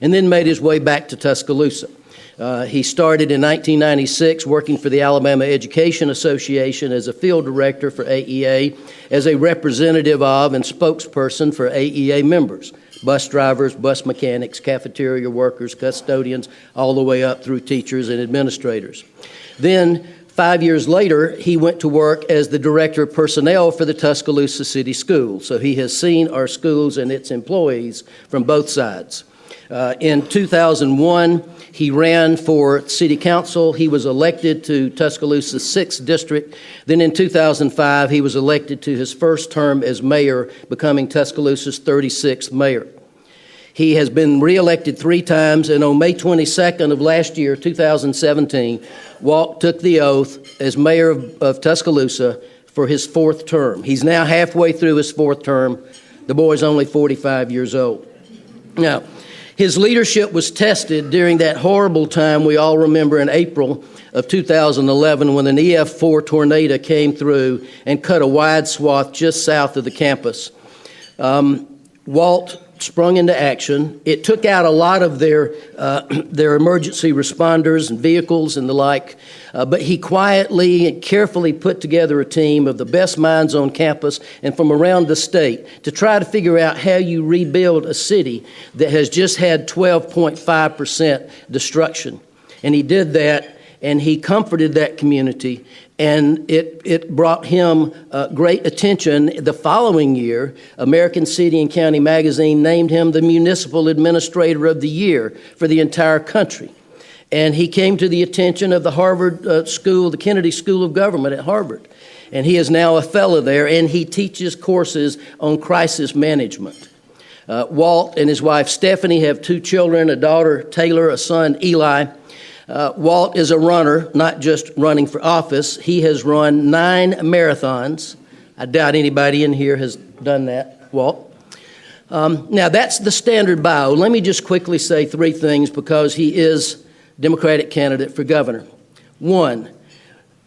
and then made his way back to Tuscaloosa. He started in 1996 working for the Alabama Education Association as a field director for AEA, as a representative of and spokesperson for AEA members, bus drivers, bus mechanics, cafeteria workers, custodians, all the way up through teachers and administrators. Then, 5 years later, he went to work as the Director of Personnel for the Tuscaloosa City Schools. So he has seen our schools and its employees from both sides. In 2001, he ran for City Council. He was elected to Tuscaloosa's 6th District. Then in 2005, he was elected to his first term as mayor, becoming Tuscaloosa's 36th mayor. He has been reelected 3 times, and on May 22nd of last year, 2017, Walt took the oath as mayor of Tuscaloosa for his 4th term. He's now halfway through his 4th term. The boy's only 45 years old. Now, his leadership was tested during that horrible time we all remember in April of 2011 when an EF4 tornado came through and cut a wide swath just south of the campus. Walt sprung into action. It took out a lot of their emergency responders and vehicles and the like, but he quietly and carefully put together a team of the best minds on campus and from around the state to try to figure out how you rebuild a city that has just had 12.5% destruction. And he did that, and he comforted that community, and it brought him great attention. The following year, American City and County Magazine named him the Municipal Administrator of the Year for the entire country. And he came to the attention of the Harvard School, the Kennedy School of Government at Harvard. And he is now a fellow there, and he teaches courses on crisis management. Walt and his wife Stephanie have 2 children, a daughter Taylor, a son Eli. Walt is a runner, not just running for office. He has run 9 marathons. I doubt anybody in here has done that, Walt. Now, that's the standard bio. Let me just quickly say 3 things because he is Democratic candidate for governor. 1,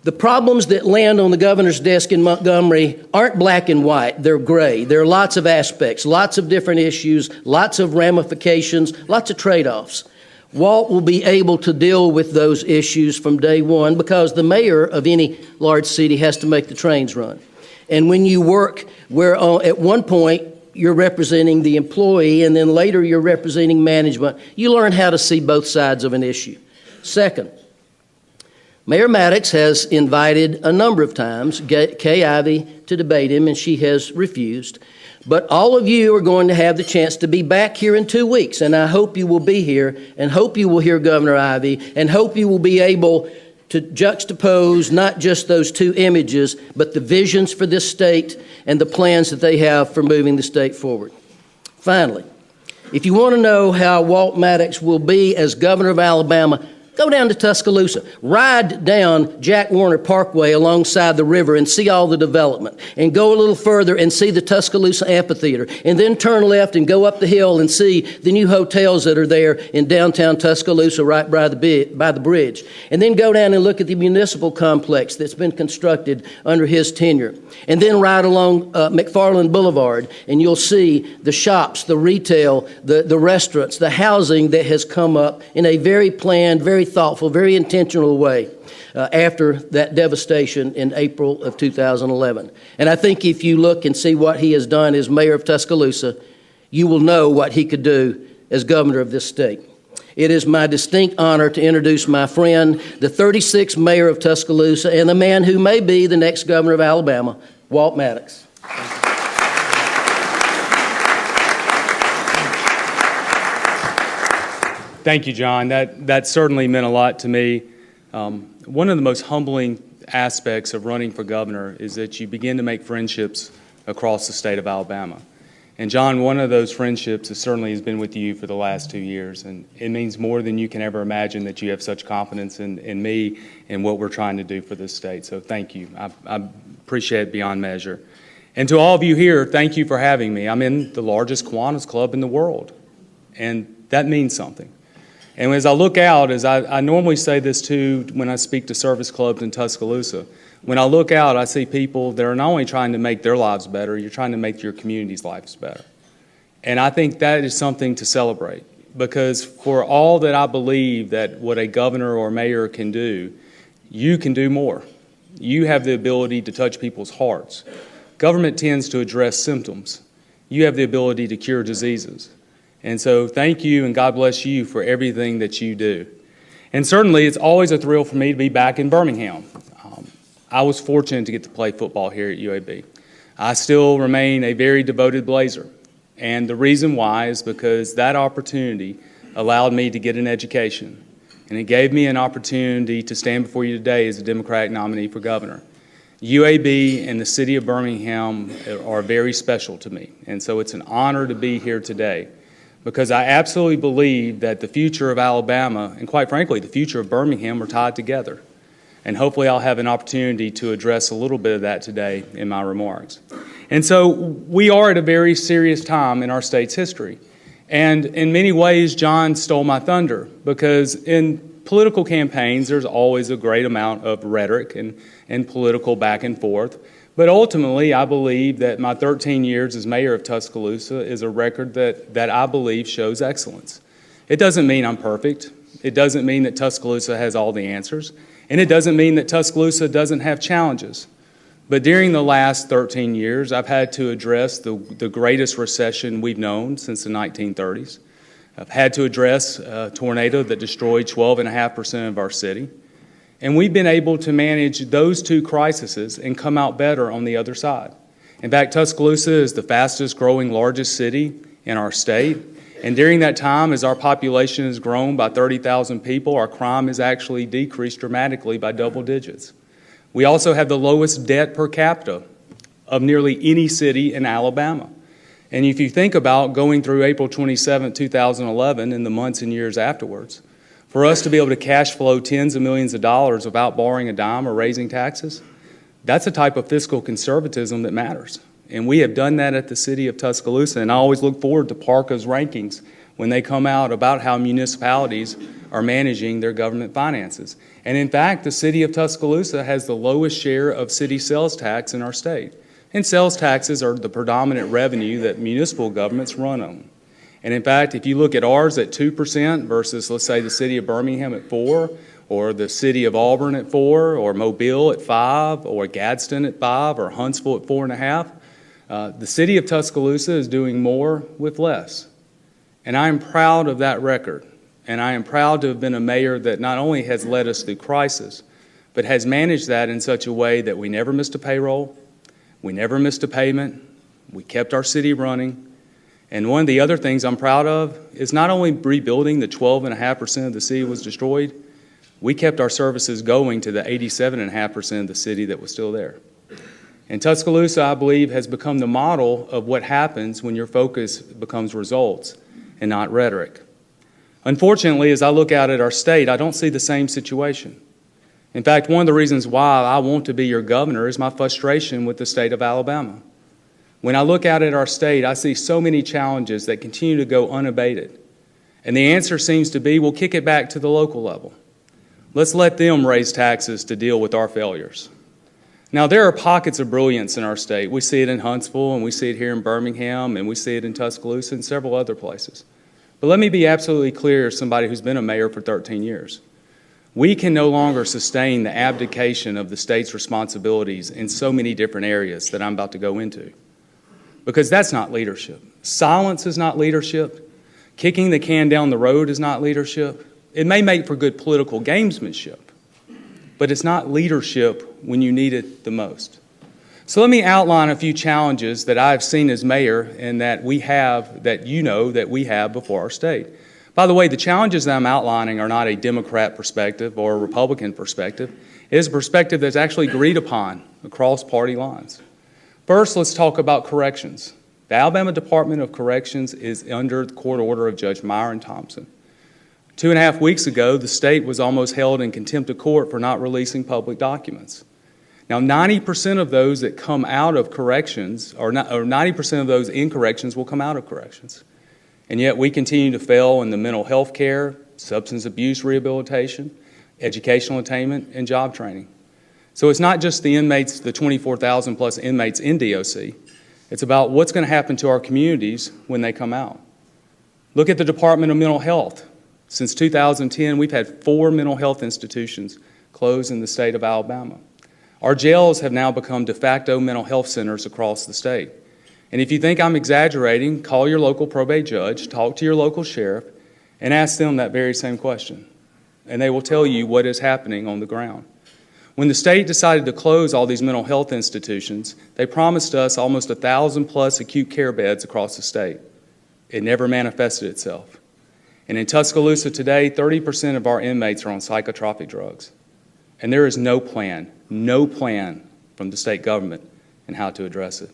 the problems that land on the governor's desk in Montgomery aren't black and white. They're gray. There are lots of aspects, lots of different issues, lots of ramifications, lots of trade-offs. Walt will be able to deal with those issues from day one because the mayor of any large city has to make the trains run. And when you work where at one point you're representing the employee and then later you're representing management, you learn how to see both sides of an issue. Second, Mayor Maddox has invited a number of times Kay Ivey to debate him, and she has refused. But all of you are going to have the chance to be back here in 2 weeks, and I hope you will be here, and hope you will hear Governor Ivey, and hope you will be able to juxtapose not just those 2 images, but the visions for this state and the plans that they have for moving the state forward. Finally, if you want to know how Walt Maddox will be as governor of Alabama, go down to Tuscaloosa, ride down Jack Warner Parkway alongside the river and see all the development, and go a little further and see the Tuscaloosa Amphitheater, and then turn left and go up the hill and see the new hotels that are there in downtown Tuscaloosa right by the bridge, and then go down and look at the municipal complex that's been constructed under his tenure, and then ride along McFarland Boulevard, and you'll see the shops, the retail, the restaurants, the housing that has come up in a very planned, very thoughtful, very intentional way after that devastation in April of 2011. And I think if you look and see what he has done as mayor of Tuscaloosa, you will know what he could do as governor of this state. It is my distinct honor to introduce my friend, the 36th mayor of Tuscaloosa, and the man who may be the next governor of Alabama, Walt Maddox. Thank you, John. That certainly meant a lot to me. One of the most humbling aspects of running for governor is that you begin to make friendships across the state of Alabama. And John, one of those friendships certainly has been with you for the last 2 years, and it means more than you can ever imagine that you have such confidence in me and what we're trying to do for this state. So thank you. I appreciate it beyond measure. And to all of you here, thank you for having me. I'm in the largest Kiwanis club in the world, and that means something. And as I look out, as I normally say this too when I speak to service clubs in Tuscaloosa, when I look out, I see people that are not only trying to make their lives better, you're trying to make your community's lives better. And I think that is something to celebrate. because for all that I believe that what a governor or mayor can do, you can do more. You have the ability to touch people's hearts. Government tends to address symptoms. You have the ability to cure diseases. And so thank you and God bless you for everything that you do. And certainly it's always a thrill for me to be back in Birmingham. I was fortunate to get to play football here at UAB. I still remain a very devoted Blazer. And the reason why is because that opportunity allowed me to get an education. And it gave me an opportunity to stand before you today as a Democratic nominee for governor. UAB and the city of Birmingham are very special to me. And so it's an honor to be here today because I absolutely believe that the future of Alabama and quite frankly, the future of Birmingham are tied together. And hopefully I'll have an opportunity to address a little bit of that today in my remarks. And so we are at a very serious time in our state's history. And in many ways, John stole my thunder because in political campaigns, there's always a great amount of rhetoric and political back and forth. But ultimately, I believe that my 13 years as mayor of Tuscaloosa is a record that I believe shows excellence. It doesn't mean I'm perfect. It doesn't mean that Tuscaloosa has all the answers. And it doesn't mean that Tuscaloosa doesn't have challenges. But during the last 13 years, I've had to address the greatest recession we've known since the 1930s. I've had to address a tornado that destroyed 12.5% of our city. And we've been able to manage those two crises and come out better on the other side. In fact, Tuscaloosa is the fastest growing largest city in our state. And during that time, as our population has grown by 30,000 people, our crime has actually decreased dramatically by double digits. We also have the lowest debt per capita of nearly any city in Alabama. And if you think about going through April 27, 2011 and the months and years afterwards, for us to be able to cash flow tens of millions of dollars without borrowing a dime or raising taxes, that's a type of fiscal conservatism that matters. And we have done that at the city of Tuscaloosa. And I always look forward to PARCA's rankings when they come out about how municipalities are managing their government finances. And in fact, the city of Tuscaloosa has the lowest share of city sales tax in our state. And sales taxes are the predominant revenue that municipal governments run on. And in fact, if you look at ours at 2% versus, let's say, the city of Birmingham at 4%, or the city of Auburn at 4%, or Mobile at 5%, or Gadsden at 5%, or Huntsville at 4.5%, the city of Tuscaloosa is doing more with less. And I am proud of that record. And I am proud to have been a mayor that not only has led us through crisis, but has managed that in such a way that we never missed a payroll, we never missed a payment, we kept our city running. And one of the other things I'm proud of is not only rebuilding the 12.5% of the city was destroyed, we kept our services going to the 87.5% of the city that was still there. And Tuscaloosa, I believe, has become the model of what happens when your focus becomes results and not rhetoric. Unfortunately, as I look out at our state, I don't see the same situation. In fact, one of the reasons why I want to be your governor is my frustration with the state of Alabama. When I look out at our state, I see so many challenges that continue to go unabated. And the answer seems to be, we'll kick it back to the local level. Let's let them raise taxes to deal with our failures. Now, there are pockets of brilliance in our state. We see it in Huntsville, and we see it here in Birmingham, and we see it in Tuscaloosa and several other places. But let me be absolutely clear as somebody who's been a mayor for 13 years. We can no longer sustain the abdication of the state's responsibilities in so many different areas that I'm about to go into. Because that's not leadership. Silence is not leadership. Kicking the can down the road is not leadership. It may make for good political gamesmanship, but it's not leadership when you need it the most. So let me outline a few challenges that I've seen as mayor and that we have, that you know that we have before our state. By the way, the challenges that I'm outlining are not a Democrat perspective or a Republican perspective. It is a perspective that's actually agreed upon across party lines. First, let's talk about corrections. The Alabama Department of Corrections is under the court order of Judge Myron Thompson. 2.5 weeks ago, the state was almost held in contempt of court for not releasing public documents. Now, 90% of those that come out of corrections, or 90% of those in corrections will come out of corrections. And yet we continue to fail in the mental health care, substance abuse rehabilitation, educational attainment, and job training. So it's not just the inmates, the 24,000 plus inmates in DOC. It's about what's going to happen to our communities when they come out. Look at the Department of Mental Health. Since 2010, we've had 4 mental health institutions close in the state of Alabama. Our jails have now become de facto mental health centers across the state. And if you think I'm exaggerating, call your local probate judge, talk to your local sheriff, and ask them that very same question. And they will tell you what is happening on the ground. When the state decided to close all these mental health institutions, they promised us almost 1,000+ acute care beds across the state. It never manifested itself. And in Tuscaloosa today, 30% of our inmates are on psychotropic drugs. And there is no plan from the state government in how to address it.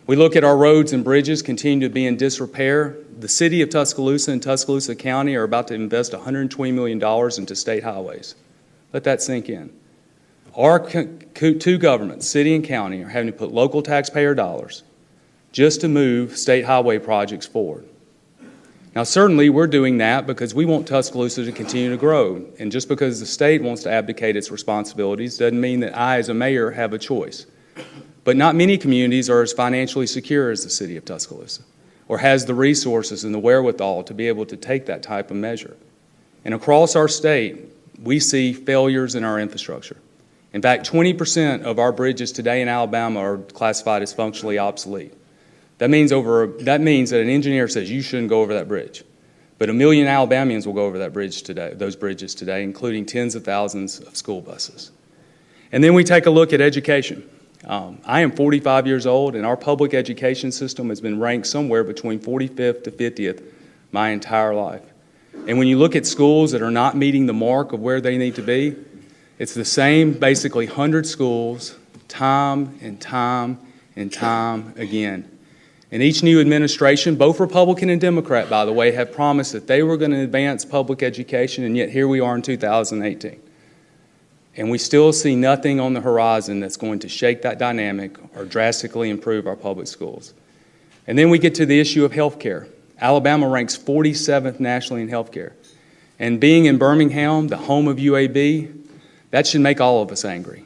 We look at our roads and bridges continue to be in disrepair. The city of Tuscaloosa and Tuscaloosa County are about to invest $120 million into state highways. Let that sink in. Our two governments, city and county, are having to put local taxpayer dollars just to move state highway projects forward. Now, certainly, we're doing that because we want Tuscaloosa to continue to grow. And just because the state wants to abdicate its responsibilities doesn't mean that I, as a mayor, have a choice. But not many communities are as financially secure as the city of Tuscaloosa or has the resources and the wherewithal to be able to take that type of measure. And across our state, we see failures in our infrastructure. In fact, 20% of our bridges today in Alabama are classified as functionally obsolete. That means that an engineer says you shouldn't go over that bridge. But 1 million Alabamians will go over that bridge today, those bridges today, including tens of thousands of school buses. And then we take a look at education. I am 45 years old, and our public education system has been ranked somewhere between 45th to 50th my entire life. And when you look at schools that are not meeting the mark of where they need to be, it's the same basically 100 schools, time and time and time again. And each new administration, both Republican and Democrat, by the way, have promised that they were going to advance public education, and yet here we are in 2018. And we still see nothing on the horizon that's going to shake that dynamic or drastically improve our public schools. And then we get to the issue of health care. Alabama ranks 47th nationally in health care. And being in Birmingham, the home of UAB, that should make all of us angry.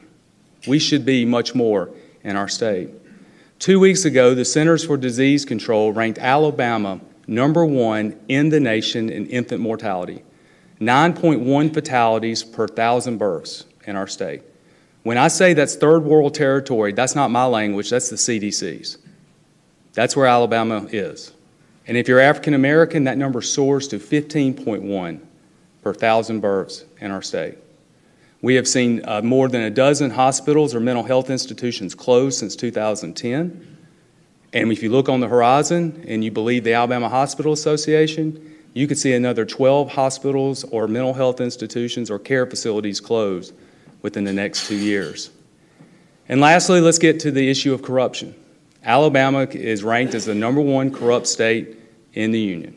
We should be much more in our state. 2 weeks ago, the Centers for Disease Control ranked Alabama #1 in the nation in infant mortality, 9.1 fatalities per 1,000 births in our state. When I say that's third world territory, that's not my language, that's the CDC's. That's where Alabama is. And if you're African American, that number soars to 15.1 per 1,000 births in our state. We have seen more than a dozen hospitals or mental health institutions close since 2010. And if you look on the horizon and you believe the Alabama Hospital Association, you could see another 12 hospitals or mental health institutions or care facilities close within the next 2 years. And lastly, let's get to the issue of corruption. Alabama is ranked as the #1 corrupt state in the union.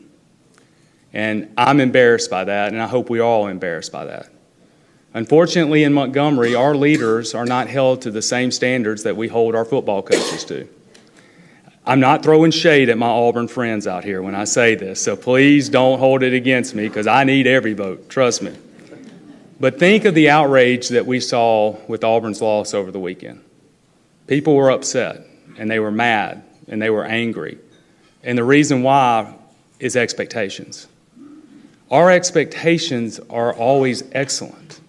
And I'm embarrassed by that, and I hope we're all embarrassed by that. Unfortunately, in Montgomery, our leaders are not held to the same standards that we hold our football coaches to. I'm not throwing shade at my Auburn friends out here when I say this, so please don't hold it against me because I need every vote, trust me. But think of the outrage that we saw with Auburn's loss over the weekend. People were upset, and they were mad, and they were angry. And the reason why is expectations. Our expectations are always excellent.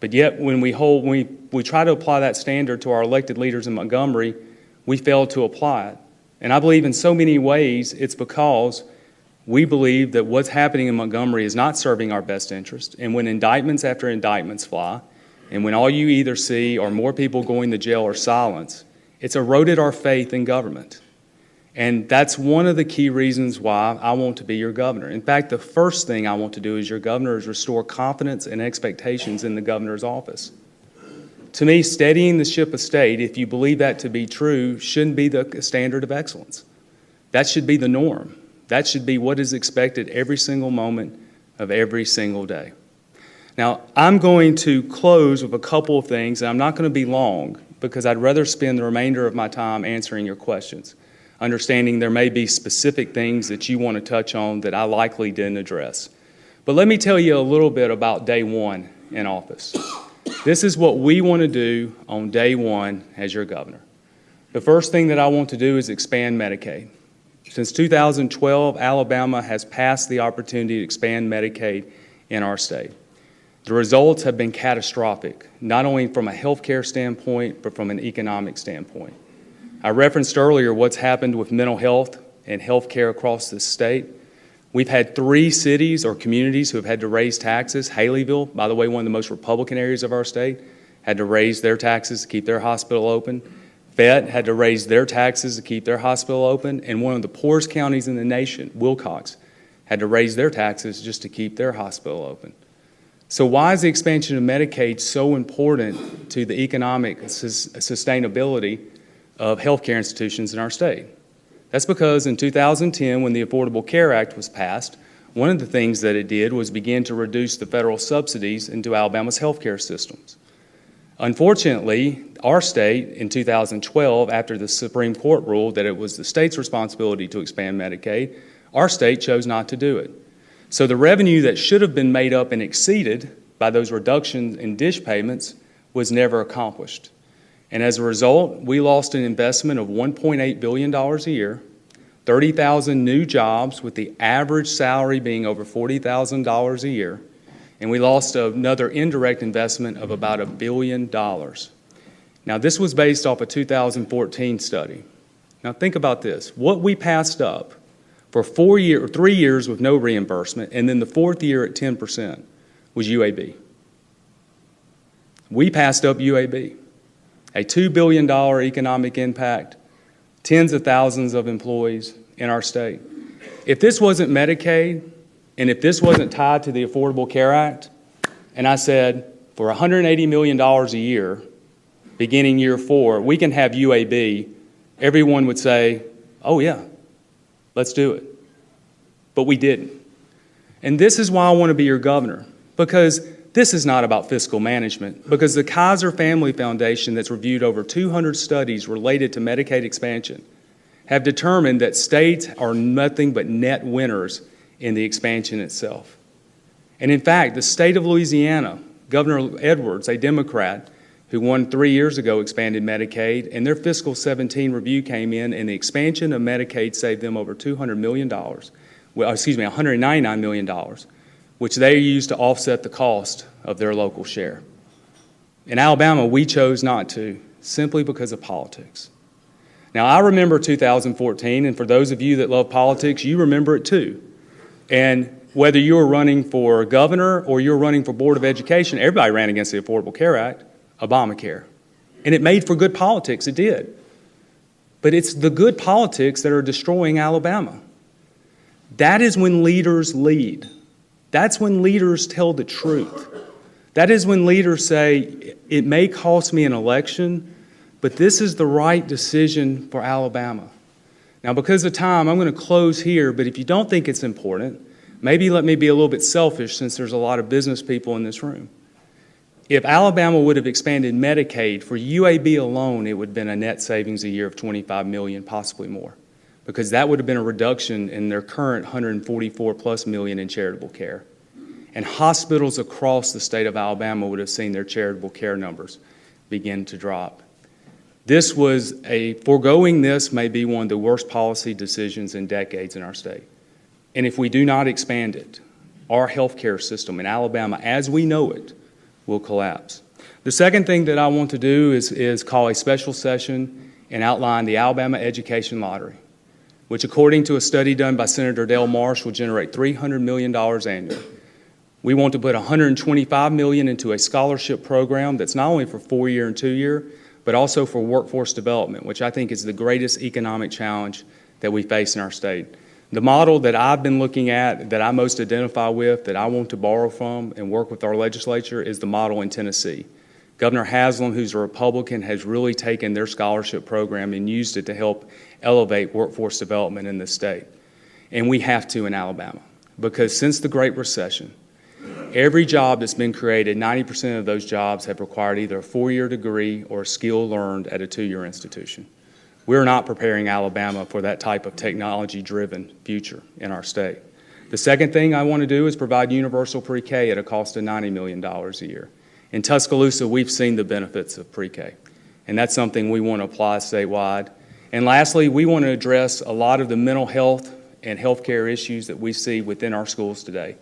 But yet, when we try to apply that standard to our elected leaders in Montgomery, we fail to apply it. And I believe in so many ways it's because we believe that what's happening in Montgomery is not serving our best interest. And when indictments after indictments fly, and when all you either see are more people going to jail or silence, it's eroded our faith in government. And that's one of the key reasons why I want to be your governor. In fact, the first thing I want to do as your governor is restore confidence and expectations in the governor's office. To me, steadying the ship of state, if you believe that to be true, shouldn't be the standard of excellence. That should be the norm. That should be what is expected every single moment of every single day. Now, I'm going to close with a couple of things, and I'm not going to be long because I'd rather spend the remainder of my time answering your questions, understanding there may be specific things that you want to touch on that I likely didn't address. But let me tell you a little bit about day one in office. This is what we want to do on day one as your governor. The first thing that I want to do is expand Medicaid. Since 2012, Alabama has passed the opportunity to expand Medicaid in our state. The results have been catastrophic, not only from a healthcare standpoint, but from an economic standpoint. I referenced earlier what's happened with mental health and healthcare across this state. We've had 3 cities or communities who have had to raise taxes. Haleyville, by the way, one of the most Republican areas of our state, had to raise their taxes to keep their hospital open. Fayette had to raise their taxes to keep their hospital open. And one of the poorest counties in the nation, Wilcox, had to raise their taxes just to keep their hospital open. So why is the expansion of Medicaid so important to the economic sustainability of healthcare institutions in our state? That's because in 2010, when the Affordable Care Act was passed, one of the things that it did was begin to reduce the federal subsidies into Alabama's healthcare systems. Unfortunately, our state in 2012, after the Supreme Court ruled that it was the state's responsibility to expand Medicaid, our state chose not to do it. So the revenue that should have been made up and exceeded by those reductions in dish payments was never accomplished. And as a result, we lost an investment of $1.8 billion a year, 30,000 new jobs with the average salary being over $40,000 a year, and we lost another indirect investment of about $1 billion. Now, this was based off a 2014 study. Now, think about this. What we passed up for 3 years with no reimbursement, and then the 4th year at 10%, was UAB. We passed up UAB. A $2 billion economic impact, tens of thousands of employees in our state. If this wasn't Medicaid, and if this wasn't tied to the Affordable Care Act, and I said, for $180 million a year, beginning year 4, we can have UAB, everyone would say, oh yeah, let's do it. But we didn't. And this is why I want to be your governor, because this is not about fiscal management, because the Kaiser Family Foundation that's reviewed over 200 studies related to Medicaid expansion have determined that states are nothing but net winners in the expansion itself. And in fact, the state of Louisiana, Governor Edwards, a Democrat who won 3 years ago, expanded Medicaid, and their fiscal 17 review came in, and the expansion of Medicaid saved them over $200 million, $199 million, which they used to offset the cost of their local share. In Alabama, we chose not to, simply because of politics. Now, I remember 2014, and for those of you that love politics, you remember it too. And whether you were running for governor or you were running for Board of Education, everybody ran against the Affordable Care Act, Obamacare. And it made for good politics, it did. But it's the good politics that are destroying Alabama. That is when leaders lead. That's when leaders tell the truth. That is when leaders say, it may cost me an election, but this is the right decision for Alabama. Now, because of time, I'm going to close here, but if you don't think it's important, maybe let me be a little bit selfish since there's a lot of business people in this room. If Alabama would have expanded Medicaid for UAB alone, it would have been a net savings a year of $25 million, possibly more, because that would have been a reduction in their current $144+ million in charitable care. And hospitals across the state of Alabama would have seen their charitable care numbers begin to drop. Foregoing this may be one of the worst policy decisions in decades in our state. And if we do not expand it, our healthcare system in Alabama, as we know it, will collapse. The second thing that I want to do is call a special session and outline the Alabama Education Lottery, which according to a study done by Senator Dale Marsh will generate $300 million annually. We want to put $125 million into a scholarship program that's not only for 4-year and 2-year, but also for workforce development, which I think is the greatest economic challenge that we face in our state. The model that I've been looking at, that I most identify with, that I want to borrow from and work with our legislature is the model in Tennessee. Governor Haslam, who's a Republican, has really taken their scholarship program and used it to help elevate workforce development in the state. And we have to in Alabama, because since the Great Recession, every job that's been created, 90% of those jobs have required either a 4-year degree or a skill learned at a 2-year institution. We're not preparing Alabama for that type of technology-driven future in our state. The second thing I want to do is provide universal pre-K at a cost of $90 million a year. In Tuscaloosa, we've seen the benefits of pre-K, and that's something we want to apply statewide. And lastly, we want to address a lot of the mental health and healthcare issues that we see within our schools today.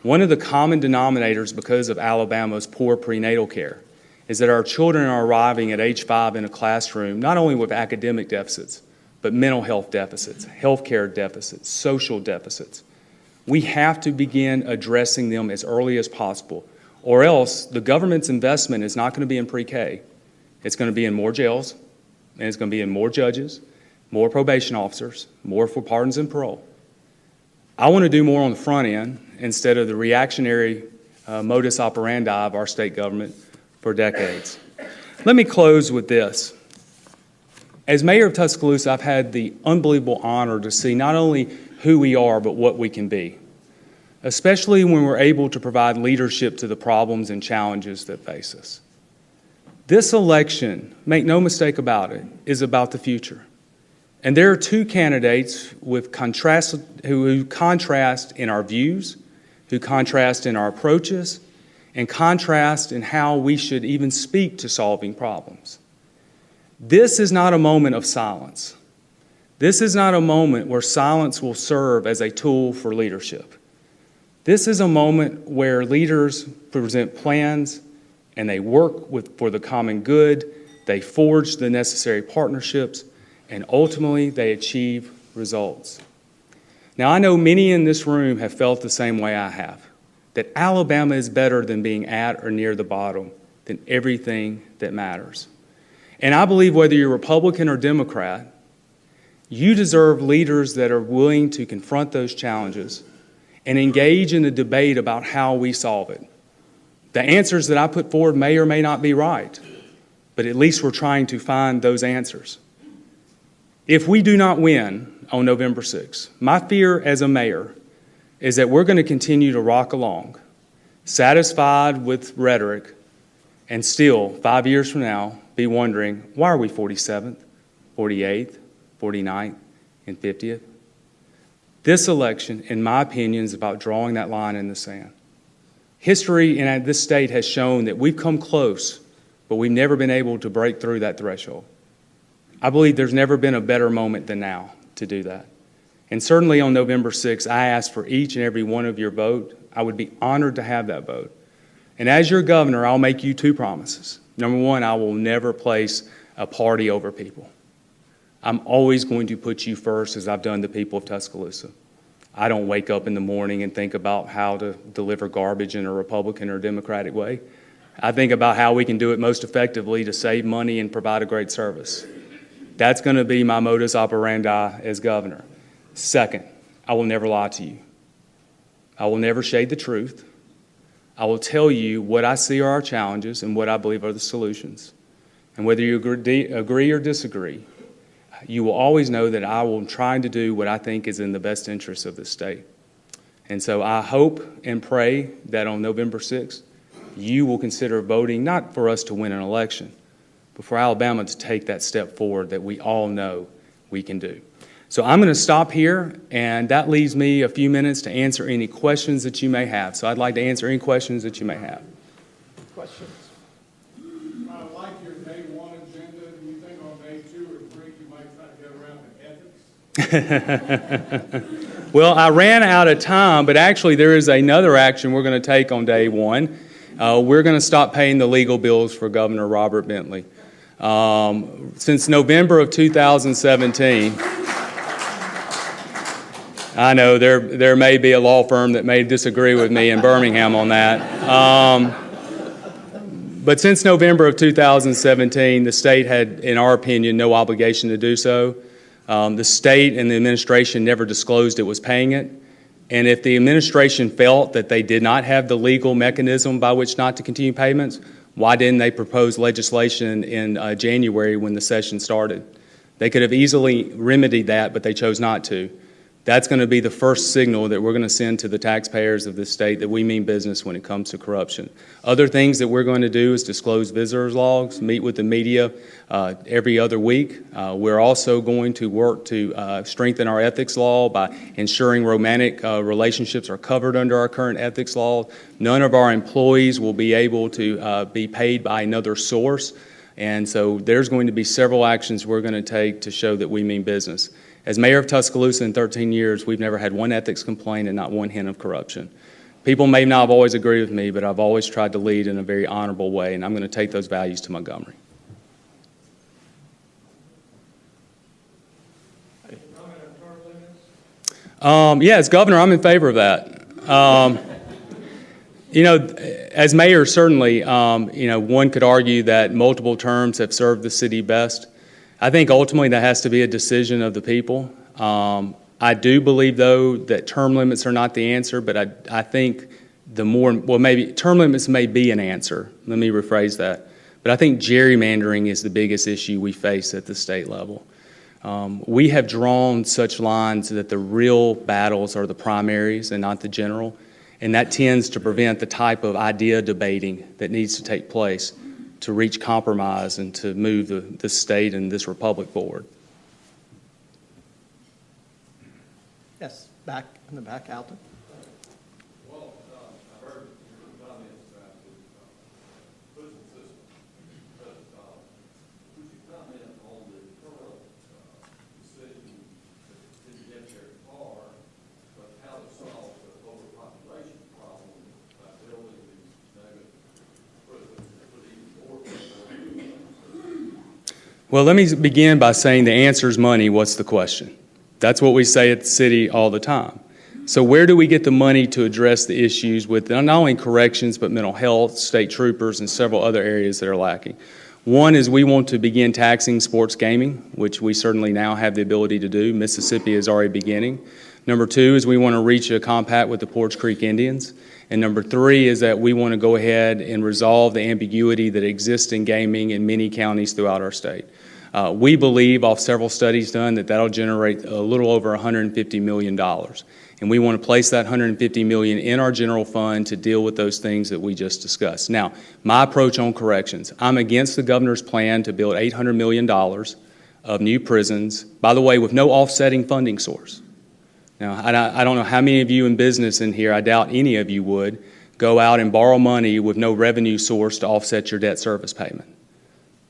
One of the common denominators because of Alabama's poor prenatal care is that our children are arriving at age 5 in a classroom not only with academic deficits, but mental health deficits, healthcare deficits, social deficits. We have to begin addressing them as early as possible, or else the government's investment is not going to be in pre-K. It's going to be in more jails, and it's going to be in more judges, more probation officers, more for pardons and parole. I want to do more on the front end instead of the reactionary modus operandi of our state government for decades. Let me close with this. As mayor of Tuscaloosa, I've had the unbelievable honor to see not only who we are, but what we can be, especially when we're able to provide leadership to the problems and challenges that face us. This election, make no mistake about it, is about the future. And there are two candidates with who contrast in our views, who contrast in our approaches, and contrast in how we should even speak to solving problems. This is not a moment of silence. This is not a moment where silence will serve as a tool for leadership. This is a moment where leaders present plans and they work for the common good, they forge the necessary partnerships, and ultimately they achieve results. Now, I know many in this room have felt the same way I have, that Alabama is better than being at or near the bottom, than everything that matters. And I believe whether you're Republican or Democrat, you deserve leaders that are willing to confront those challenges and engage in the debate about how we solve it. The answers that I put forward may or may not be right, but at least we're trying to find those answers. If we do not win on November 6th, my fear as a mayor is that we're going to continue to rock along, satisfied with rhetoric, and still, 5 years from now, be wondering, why are we 47th, 48th, 49th, and 50th? This election, in my opinion, is about drawing that line in the sand. History in this state has shown that we've come close, but we've never been able to break through that threshold. I believe there's never been a better moment than now to do that. And certainly on November 6th, I ask for each and every one of your vote. I would be honored to have that vote. And as your governor, I'll make you two promises. Number one, I will never place a party over people. I'm always going to put you first, as I've done the people of Tuscaloosa. I don't wake up in the morning and think about how to deliver garbage in a Republican or Democratic way. I think about how we can do it most effectively to save money and provide a great service. That's going to be my modus operandi as governor. Second, I will never lie to you. I will never shade the truth. I will tell you what I see are our challenges and what I believe are the solutions. And whether you agree or disagree, you will always know that I will try to do what I think is in the best interest of this state. And so I hope and pray that on November 6th, you will consider voting not for us to win an election, but for Alabama to take that step forward that we all know we can do. So I'm going to stop here, and that leaves me a few minutes to answer any questions that you may have. So I'd like to answer any questions that you may have. Questions? I like your day one agenda. Do you think on day 2 or 3 you might try to get around the ethics? Well, I ran out of time, but actually there is another action we're going to take on day 1. We're going to stop paying the legal bills for Governor Robert Bentley. Since November of 2017, I know there may be a law firm that may disagree with me in Birmingham on that. But since November of 2017, the state had, in our opinion, no obligation to do so. The state and the administration never disclosed it was paying it. And if the administration felt that they did not have the legal mechanism by which not to continue payments, why didn't they propose legislation in January when the session started? They could have easily remedied that, but they chose not to. That's going to be the first signal that we're going to send to the taxpayers of this state that we mean business when it comes to corruption. Other things that we're going to do is disclose visitors logs, meet with the media every other week. We're also going to work to strengthen our ethics law by ensuring romantic relationships are covered under our current ethics law. None of our employees will be able to be paid by another source. And so there's going to be several actions we're going to take to show that we mean business. As mayor of Tuscaloosa in 13 years, we've never had one ethics complaint and not one hint of corruption. People may not have always agreed with me, but I've always tried to lead in a very honorable way, and I'm going to take those values to Montgomery. Yeah, as governor, I'm in favor of that. You know, as mayor, certainly, you know, one could argue that multiple terms have served the city best. I think ultimately that has to be a decision of the people. I do believe, though, that term limits are not the answer, but I think maybe term limits may be an answer. Let me rephrase that. But I think gerrymandering is the biggest issue we face at the state level. We have drawn such lines that the real battles are the primaries and not the general, and that tends to prevent the type of idea debating that needs to take place to reach compromise and to move the state and this republic forward. Yes, back in the back, Alton. Well, I heard your comments about the prison system, but would you comment on the current decision that didn't get very far, but how to solve the overpopulation problem by building these mega prisons that put even more people? Well, let me begin by saying the answer is money. What's the question? That's what we say at the city all the time. So where do we get the money to address the issues with not only corrections, but mental health, state troopers, and several other areas that are lacking? One is we want to begin taxing sports gaming, which we certainly now have the ability to do. Mississippi is already beginning. Number two is we want to reach a compact with the Poarch Creek Indians. And number three is that we want to go ahead and resolve the ambiguity that exists in gaming in many counties throughout our state. We believe, off several studies done, that that'll generate a little over $150 million. And we want to place that $150 million in our general fund to deal with those things that we just discussed. Now, my approach on corrections, I'm against the governor's plan to build $800 million of new prisons, by the way, with no offsetting funding source. Now, I don't know how many of you in business in here, I doubt any of you would, go out and borrow money with no revenue source to offset your debt service payment.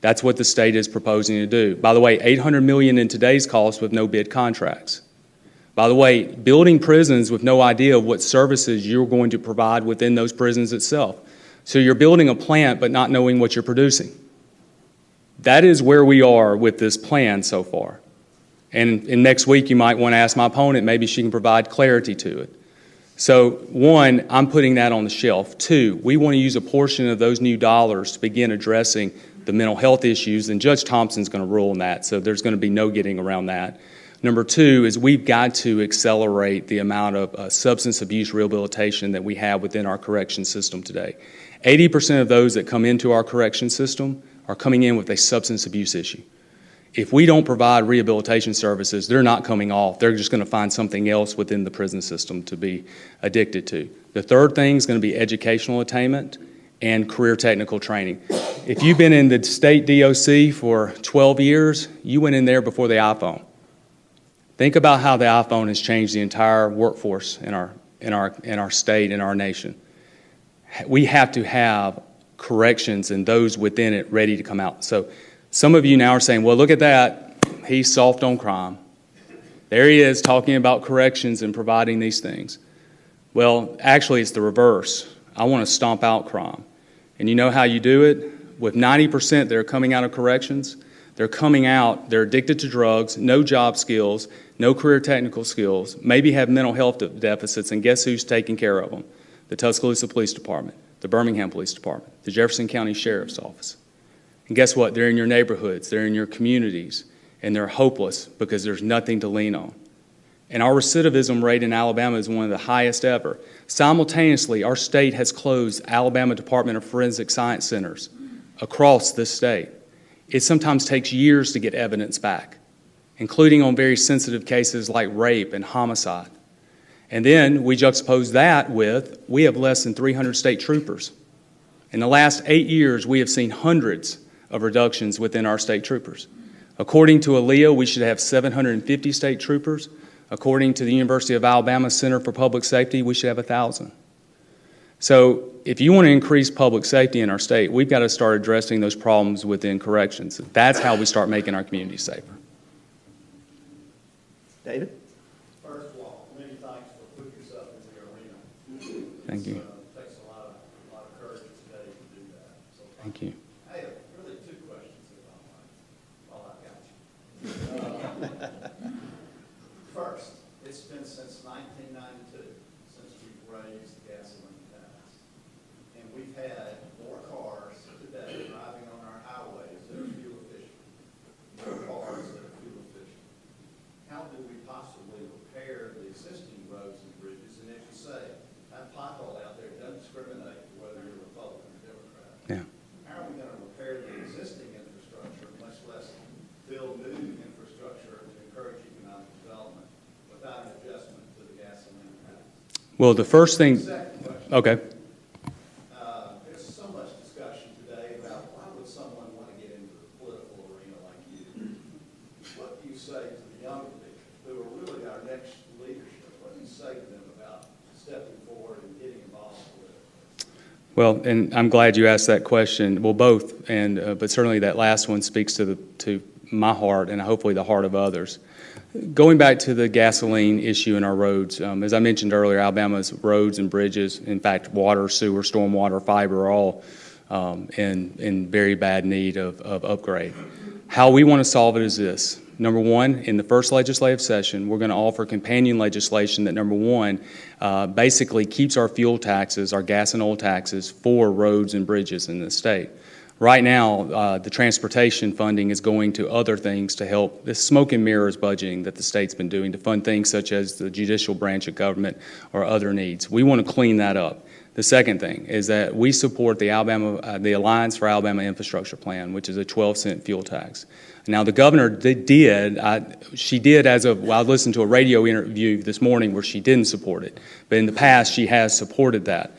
That's what the state is proposing to do. By the way, $800 million in today's cost with no bid contracts. By the way, building prisons with no idea of what services you're going to provide within those prisons itself. So you're building a plant but not knowing what you're producing. That is where we are with this plan so far. And next week you might want to ask my opponent, maybe she can provide clarity to it. So one, I'm putting that on the shelf. Two, we want to use a portion of those new dollars to begin addressing the mental health issues, and Judge Thompson's going to rule on that, so there's going to be no getting around that. Number two is we've got to accelerate the amount of substance abuse rehabilitation that we have within our correction system today. 80% of those that come into our correction system are coming in with a substance abuse issue. If we don't provide rehabilitation services, they're not coming off. They're just going to find something else within the prison system to be addicted to. The third thing is going to be educational attainment and career technical training. If you've been in the state DOC for 12 years, you went in there before the iPhone. Think about how the iPhone has changed the entire workforce in our state, in our nation. We have to have corrections and those within it ready to come out. So some of you now are saying, well, look at that. He's soft on crime. There he is talking about corrections and providing these things. Well, actually, it's the reverse. I want to stomp out crime. And you know how you do it? With 90% that are coming out of corrections, they're coming out, they're addicted to drugs, no job skills, no career technical skills, maybe have mental health deficits, and guess who's taking care of them? The Tuscaloosa Police Department, the Birmingham Police Department, the Jefferson County Sheriff's Office. And guess what? They're in your neighborhoods, they're in your communities, and they're hopeless because there's nothing to lean on. And our recidivism rate in Alabama is one of the highest ever. Simultaneously, our state has closed Alabama Department of Forensic Science centers across this state. It sometimes takes years to get evidence back, including on very sensitive cases like rape and homicide. And then we juxtapose that with, we have less than 300 state troopers. In the last 8 years, we have seen hundreds of reductions within our state troopers. According to ALEA, we should have 750 state troopers. According to the University of Alabama Center for Public Safety, we should have 1,000. So if you want to increase public safety in our state, we've got to start addressing those problems within corrections. That's how we start making our communities safer. David? First of all, many thanks for putting yourself in the arena. Thank you. It takes a lot of courage today to do that. So Thank you. I have really two questions, if I might, while I've got you. First, it's been since 1992 since we've raised the gasoline tax. And we've had more cars today driving on our highways that are fuel efficient, more cars that are fuel efficient. How do we possibly repair the existing roads and bridges? And as you say, that pothole out there doesn't discriminate whether you're Republican or Democrat. Yeah. How are we going to repair the existing infrastructure, much less build new infrastructure to encourage economic development without an adjustment to the gasoline tax? Well, the first thing, Second question. okay. There's so much discussion today about why would someone want to get into the political arena like you? What do you say to the young people who are really our next leadership? What do you say to them about stepping forward and getting involved with it? Well, and I'm glad you asked that question. Well, both, and but certainly that last one speaks to my heart and hopefully the heart of others. Going back to the gasoline issue in our roads, as I mentioned earlier, Alabama's roads and bridges, in fact, water, sewer, stormwater, fiber, are all in very bad need of upgrade. How we want to solve it is this. Number one, in the first legislative session, we're going to offer companion legislation that, number one, basically keeps our fuel taxes, our gas and oil taxes, for roads and bridges in the state. Right now, the transportation funding is going to other things to help this smoke and mirrors budgeting that the state's been doing to fund things such as the judicial branch of government or other needs. We want to clean that up. The second thing is that we support the Alliance for Alabama Infrastructure Plan, which is a 12-cent fuel tax. Now, the governor she did as of, well, I listened to a radio interview this morning where she didn't support it, but in the past she has supported that.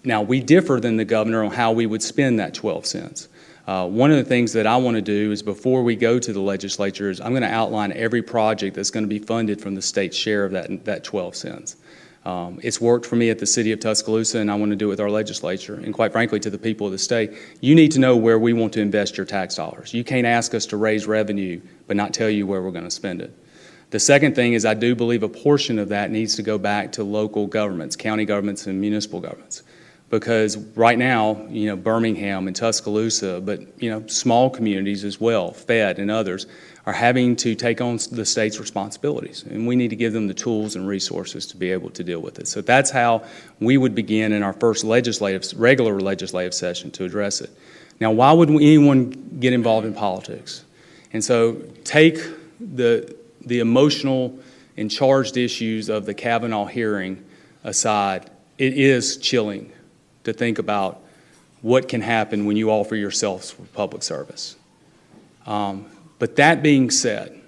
Now, we differ than the governor on how we would spend that 12 cents. One of the things that I want to do is before we go to the legislature is I'm going to outline every project that's going to be funded from the state's share of that 12 cents. It's worked for me at the city of Tuscaloosa, and I want to do it with our legislature. And quite frankly, to the people of the state, you need to know where we want to invest your tax dollars. You can't ask us to raise revenue but not tell you where we're going to spend it. The second thing is I do believe a portion of that needs to go back to local governments, county governments and municipal governments. Because right now, Birmingham and Tuscaloosa, but, small communities as well, Fed and others, are having to take on the state's responsibilities. And we need to give them the tools and resources to be able to deal with it. So that's how we would begin in our first regular legislative session to address it. Now, why would anyone get involved in politics? And so take the emotional and charged issues of the Kavanaugh hearing aside. It is chilling to think about what can happen when you offer yourselves for public service. But that being said,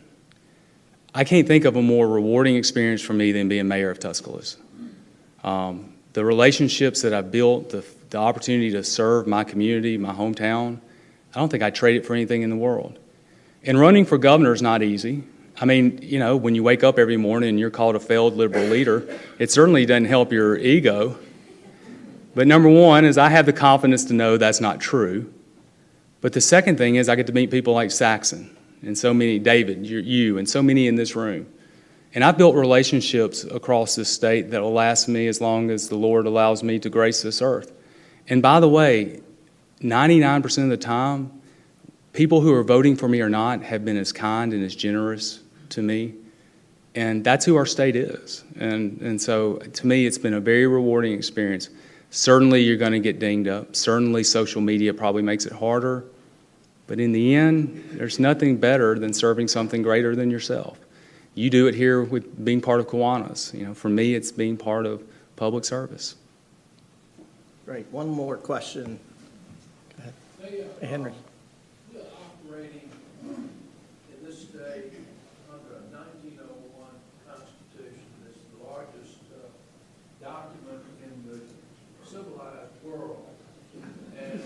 I can't think of a more rewarding experience for me than being mayor of Tuscaloosa. The relationships that I've built, the opportunity to serve my community, my hometown, I don't think I'd trade it for anything in the world. And running for governor is not easy. I mean, when you wake up every morning and you're called a failed liberal leader, it certainly doesn't help your ego. But number one is I have the confidence to know that's not true. But the second thing is I get to meet people like Saxon and so many, David, you, and so many in this room. And I've built relationships across this state that will last me as long as the Lord allows me to grace this earth. And by the way, 99% of the time, people who are voting for me or not have been as kind and as generous to me. And that's who our state is. And so to me, it's been a very rewarding experience. Certainly, you're going to get dinged up. Certainly, social media probably makes it harder. But in the end, there's nothing better than serving something greater than yourself. You do it here with being part of Kiwanis. For me, it's being part of public service. Great. One more question. Go ahead. Hey, Henry. We're operating in this state under a 1901 Constitution. It's the largest document in the civilized world. And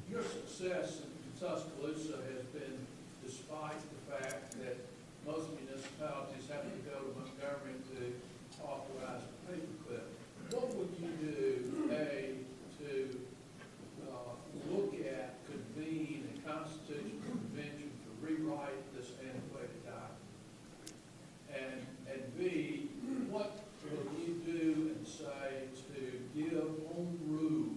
your success in Tuscaloosa has been despite the fact that most municipalities have to go to Montgomery to authorize a fight this antiquated document? And B, what will you do and say to give home rule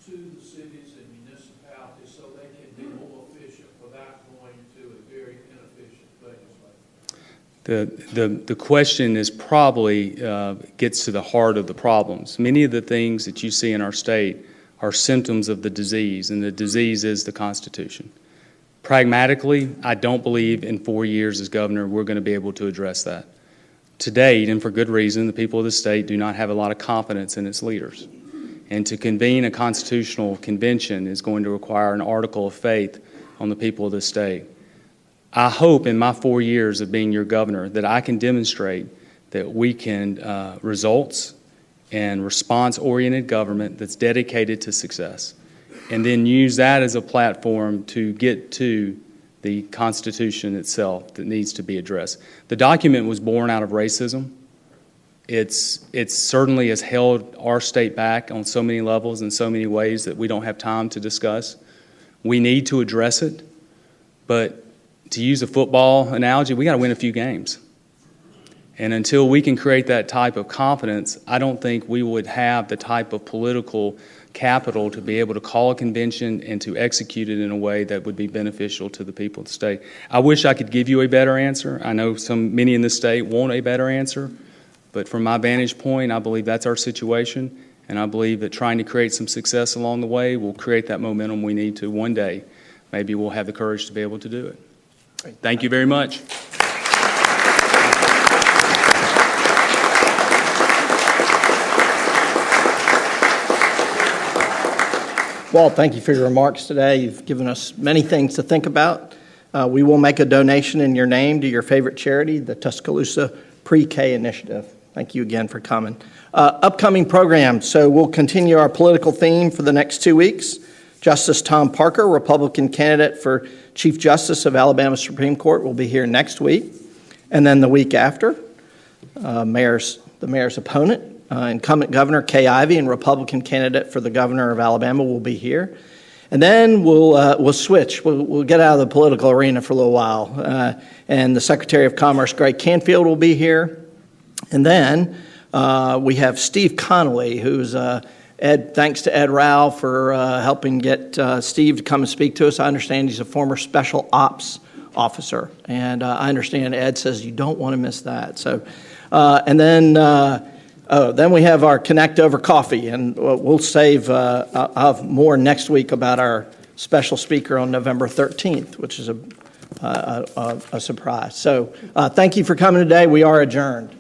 to the cities and municipalities so they can be more efficient without going to a very inefficient legislature? The question is probably gets to the heart of the problems. Many of the things that you see in our state are symptoms of the disease, and the disease is the Constitution. Pragmatically, I don't believe in 4 years as governor we're going to be able to address that. To date, and for good reason, the people of the state do not have a lot of confidence in its leaders. And to convene a constitutional convention is going to require an article of faith on the people of the state. I hope in my 4 years of being your governor that I can demonstrate that we can results and response-oriented government that's dedicated to success, and then use that as a platform to get to the Constitution itself that needs to be addressed. The document was born out of racism. It certainly has held our state back on so many levels in so many ways that we don't have time to discuss. We need to address it, but to use a football analogy, we got to win a few games. And until we can create that type of confidence, I don't think we would have the type of political capital to be able to call a convention and to execute it in a way that would be beneficial to the people of the state. I wish I could give you a better answer. I know many in the state want a better answer, but from my vantage point, I believe that's our situation, and I believe that trying to create some success along the way will create that momentum we need to one day. Maybe we'll have the courage to be able to do it. Thank you very much. Walt, thank you for your remarks today. You've given us many things to think about. We will make a donation in your name to your favorite charity, the Tuscaloosa Pre-K Initiative. Thank you again for coming. Upcoming programs. So we'll continue our political theme for the next 2 weeks. Justice Tom Parker, Republican candidate for Chief Justice of Alabama Supreme Court, will be here next week. And then the week after, the mayor's opponent, incumbent Governor Kay Ivey, and Republican candidate for the governor of Alabama will be here. And then we'll switch. We'll get out of the political arena for a little while. And the Secretary of Commerce, Greg Canfield, will be here. And then we have Steve Connolly, who's Ed. Thanks to Ed Rao for helping get Steve to come and speak to us. I understand he's a former special ops officer, and I understand Ed says you don't want to miss that. So, and then we have our Connect Over coffee, and we'll save. I'll have more next week about our special speaker on November 13th, which is a surprise. So, thank you for coming today. We are adjourned.